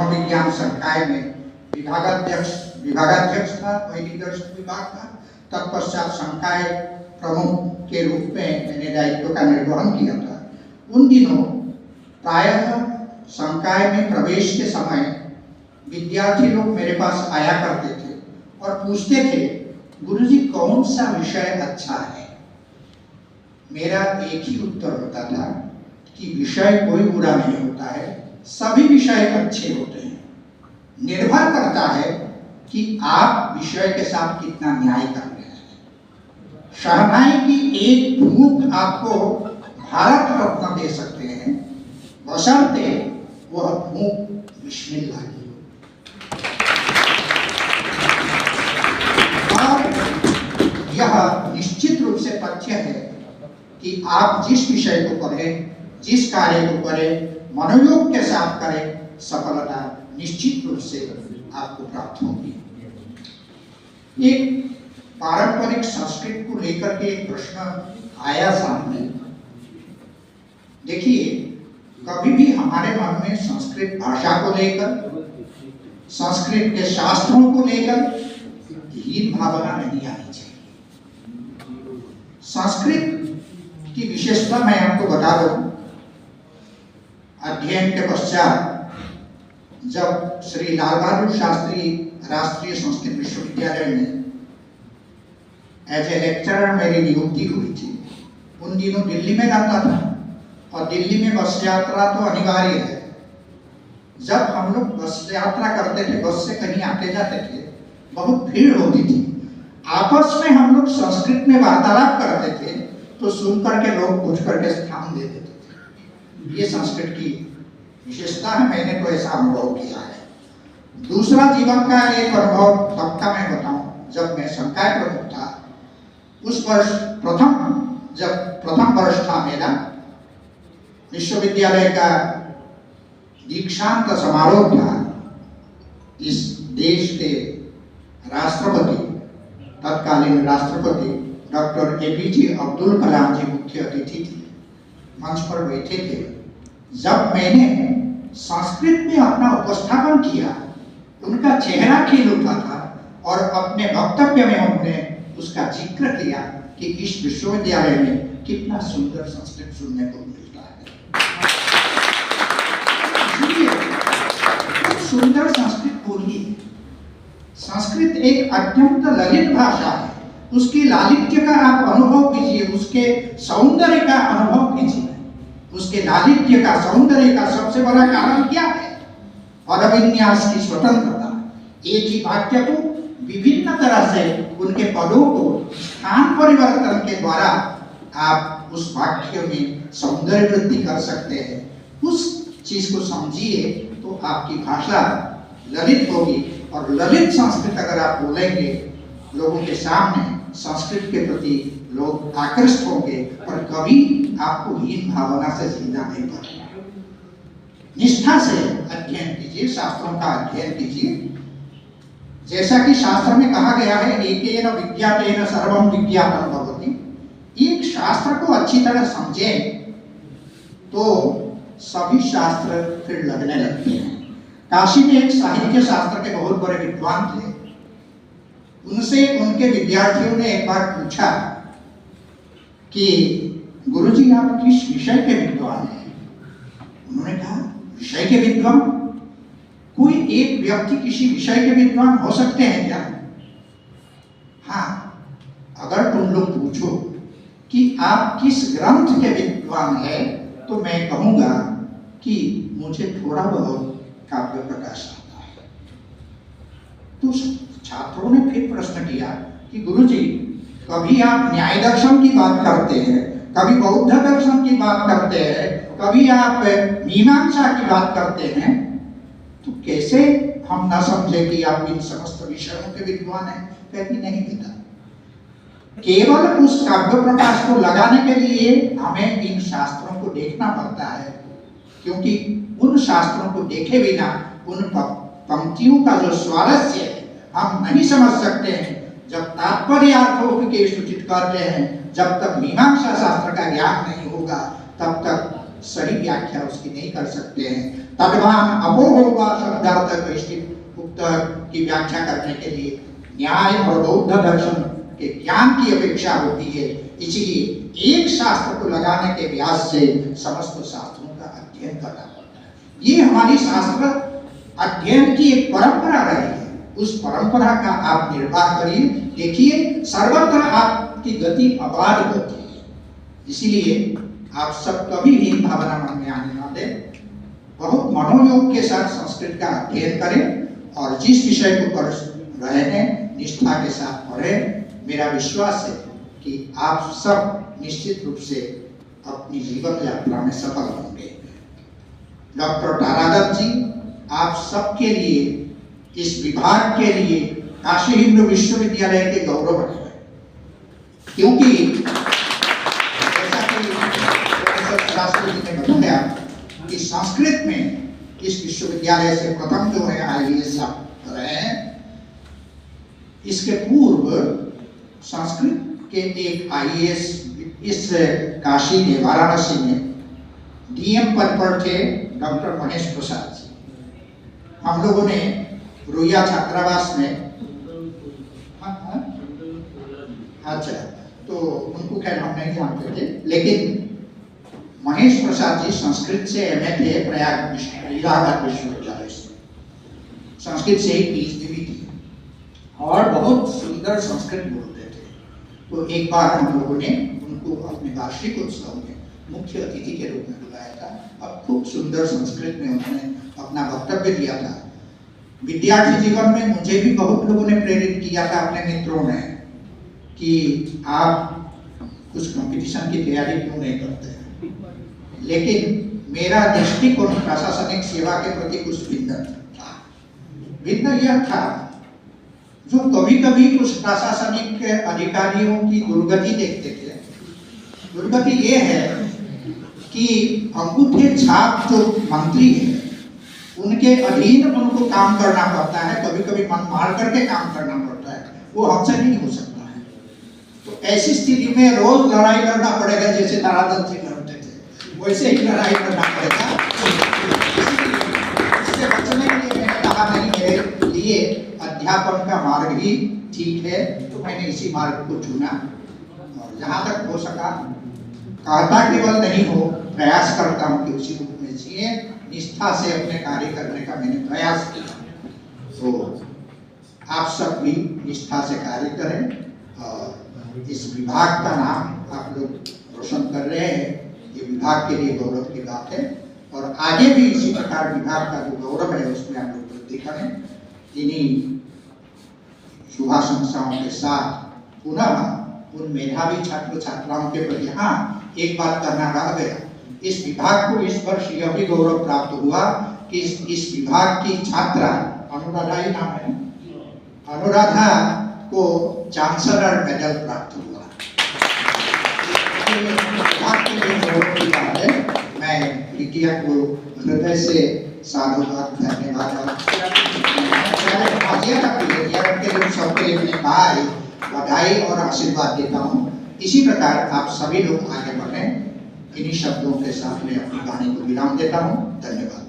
सर्वम विज्ञान संकाय में विभागाध्यक्ष था, वैदिक दर्शन विभाग का। तत्पश्चात संकाय प्रमुख के रूप में मैंने दायित्व का निर्वहन किया था। उन दिनों प्रायः संकाय में प्रवेश के समय विद्यार्थी लोग मेरे पास आया करते थे और पूछते थे, गुरुजी कौन सा विषय अच्छा है। मेरा एक ही उत्तर होता था कि विषय कोई बुरा नहीं होता है, सभी विषय अच्छे होते हैं। निर्भर करता है कि आप विषय के साथ कितना न्याय कर रहे हैं। शहनाई की एक फूंक आपको भारत रत्न दे सकते हैं, बशर्ते वह फूंक बिस्मिल्लाह की हो। और यह निश्चित रूप से तथ्य है कि आप जिस विषय को पढ़ें, जिस कार्य को करें, मनोयोग के साथ करें, सफलता निश्चित रूप से आपको प्राप्त होगी। एक पारंपरिक संस्कृत को लेकर के एक प्रश्न आया सामने। देखिए, कभी भी हमारे मन में संस्कृत भाषा को लेकर, संस्कृत के शास्त्रों को लेकर हीन भावना नहीं आनी चाहिए। संस्कृत की विशेषता मैं आपको बता दूं। अध्ययन के पश्चात जब श्री लाल बहादुर शास्त्री राष्ट्रीय संस्कृत विश्वविद्यालय में एज ए लेक्चरर मेरी नियुक्ति हुई थी, उन दिनों दिल्ली में रहता था और दिल्ली में बस यात्रा तो अनिवार्य है। जब हम लोग बस यात्रा करते थे, बस से कहीं आते जाते थे, बहुत भीड़ होती थी। आपस में हम लोग संस्कृत में वार्तालाप करते थे तो सुन करके लोग पूछ करके स्थान दे देते थे। ये संस्कृत की विशेषता है, मैंने तो ऐसा अनुभव किया है। दूसरा जीवन का एक अनुभव तब का मैं बताऊं, जब मैं संकाय प्रमुख था, उस वर्ष जब प्रथम वर्ष था मेरा, विश्वविद्यालय का दीक्षांत समारोह था। इस देश के राष्ट्रपति, तत्कालीन राष्ट्रपति डॉक्टर एपीजे अब्दुल कलाम जी मुख्य अतिथि थे, मंच पर बैठे थे। जब मैंने संस्कृत में अपना उपस्थापन किया, उनका चेहरा खिल उठा था और अपने वक्तव्य में उन्होंने उसका जिक्र किया कि इस विश्वविद्यालय में कितना सुंदर संस्कृत सुनने को मिलता है। इसलिए सुंदर संस्कृत बोलिए। संस्कृत एक अत्यंत ललित भाषा है। उसकी लालित्य का आप अनुभव कीजिए, उसके सौंदर्य का अनुभव कीजिए। उसके लालित्य का, सौंदर्य का सबसे बड़ा कारण क्या है? पदविन्यास की स्वतंत्रता। एक ही वाक्य को विभिन्न तरह से उनके पदों को स्थान परिवर्तन के द्वारा आप उस वाक्य में सौंदर्य वृद्धि कर सकते हैं। उस चीज को समझिए तो आपकी भाषा ललित होगी, और ललित संस्कृत अगर आप बोलेंगे लोगों के सामने, संस्कृत के प्रति लोग आकृष्ट होंगे और कभी आपको हीन भावना से जीना नहीं पड़ेगा। निष्ठा से अध्ययन कीजिए, शास्त्रों का अध्ययन कीजिए। जैसा कि शास्त्र में कहा गया है, एकेन विज्ञातेन सर्वं विज्ञातं भवति। एक शास्त्र को अच्छी तरह समझें तो सभी शास्त्र फिर लगने लगते हैं। काशी में एक साहित्य शास्त्र के बहुत बड़े विद्वान थे। उनसे उनके विद्यार्थियों ने एक बार पूछा कि गुरुजी आप किस विषय के विद्वान हैं? उन्होंने कहा, विषय के विद्वान? कोई एक व्यक्ति किसी विषय के विद्वान हो सकते हैं क्या? हाँ, अगर तुम लोग पूछो कि आप किस ग्रंथ के विद्वान हैं, तो मैं कहूंगा कि मुझे थोड़ा बहुत काव्य प्रकाश आता है। तो छात्रों ने फिर प्रश्न किया कि गुरुजी, कभी आप न्याय दर्शन की बात करते हैं, कभी बौद्ध दर्शन की बात करते हैं, कभी आप मीमांसा की बात करते हैं, तो कैसे हम न समझे कि आप इन समस्त विषयों के विद्वान हैं? कहती नहीं बेटा, केवल उस काव्य प्रकाश को लगाने के लिए हमें इन शास्त्रों को देखना पड़ता है, क्योंकि उन शास्त्रों को देखे बिना उन पंक्तियों का जो स्वारस्य है हम नहीं समझ सकते हैं। जब तात्पर्य अर्थों के सूचित करते हैं, जब तक मीमांसा शास्त्र का ज्ञान नहीं होगा, तब तक सही व्याख्या उसकी नहीं कर सकते हैं। तद्वान अपोहोवा शब्दार्थ उक्त की व्याख्या करने के लिए न्याय और बौद्ध दर्शन के ज्ञान की अपेक्षा होती है। इसलिए एक शास्त्र को लगाने के व्यास से समस्त शास्त्रों का अध्ययन करना पड़ता है। ये हमारी शास्त्र अध्ययन की एक परंपरा रही है, उस परंपरा का आप निर्वाह करिए। देखिए सर्वत्र आपकी गति अपार होती है। इसीलिए आप सब कभी हीन भावना मन में आने ना दें, बहुत मनोयोग के साथ संस्कृत का अध्ययन करें और जिस विषय को कर रहे हैं निष्ठा के साथ पढ़ें। मेरा विश्वास है कि आप सब निश्चित रूप से अपनी जीवन यात्रा में सफल होंगे। डॉक्टर तारादत्त जी, आप सबके लिए, इस विभाग के लिए काशी हिंदू विश्वविद्यालय के गौरव है, क्योंकि जैसा कि प्रोफेसर शास्त्री जी ने बताया कि संस्कृत में इस विश्वविद्यालय से प्रथम जो है IAS आप रहे हैं। इसके पूर्व संस्कृत के एक IAS इस काशी में, वाराणसी में DM पद पर थे डॉक्टर महेश प्रसाद जी। हम लोगों ने रुइया छात्रावास में, अच्छा, तो उनको खैर हम नहीं जानते थे, लेकिन महेश प्रसाद जी संस्कृत से MA थे प्रयाग इलाहाबाद विश्वविद्यालय से, संस्कृत से ही PhD भी थी और बहुत सुंदर संस्कृत बोलते थे। तो एक बार हम लोगों ने उनको अपने वार्षिक उत्सव में मुख्य अतिथि के रूप में बुलाया था। अब खूब सुंदर संस्कृत में उन्होंने अपना वक्तव्य दिया था। विद्यार्थी जीवन में मुझे भी बहुत लोगों ने प्रेरित किया था, अपने मित्रों ने, कि आप कुछ कंपटीशन की तैयारी क्यों नहीं करते। लेकिन मेरा दृष्टिकोण प्रशासनिक सेवा के प्रति कुछ भिन्न था। भिन्न यह था, जो कभी कभी कुछ प्रशासनिक अधिकारियों की दुर्गति देखते थे। दुर्गति ये है कि अंगूठे छाप जो मंत्री है उनके अधीन उनको काम करना पड़ता है, कभी कभी मन मार करके काम करना पड़ता है, वो हमसे नहीं हो सकता है। तो ऐसी स्थिति में रोज लड़ाई लड़ना पड़ेगा, जैसे तारादत्त जी लड़ते थे वैसे ही लड़ाई लड़ना पड़ेगा। इससे बचने के लिए मैंने कहा नहीं, मेरे लिए अध्यापन का मार्ग ही ठीक है, तो मैंने इसी मार्ग को चुना और जहाँ तक हो सका, कहता केवल नहीं हो, प्रयास करता हूँ कि उसी रूप में जिए, निष्ठा से अपने कार्य करने का मैंने प्रयास किया। तो आप सब भी निष्ठा से कार्य करें और इस विभाग का नाम आप लोग रोशन कर रहे हैं, ये विभाग के लिए गौरव की बात है। और आगे भी इसी प्रकार विभाग का जो गौरव है उसमें आप लोग वृद्धि करें। इन्हीं शुभाशंसाओं के साथ पुनः उन मेधावी छात्र छात्राओं के प्रति हाँ एक बात करना रह गया, इस विभाग को इस वर्ष यह भी गौरव प्राप्त हुआ कि इस विभाग की छात्रा अनुराधा ही नाम है, अनुराधा को चांसलर मेडल प्राप्त हुआ। विभाग के लिए गौरव की बात है। मैं प्रीतिया को हृदय से साधुवाद, धन्यवाद और सबके लिए बधाई और आशीर्वाद देता हूँ। इसी प्रकार आप सभी लोग आगे बढ़ें। इन्हीं शब्दों के साथ मैं अपनी वाणी को विराम देता हूँ। धन्यवाद।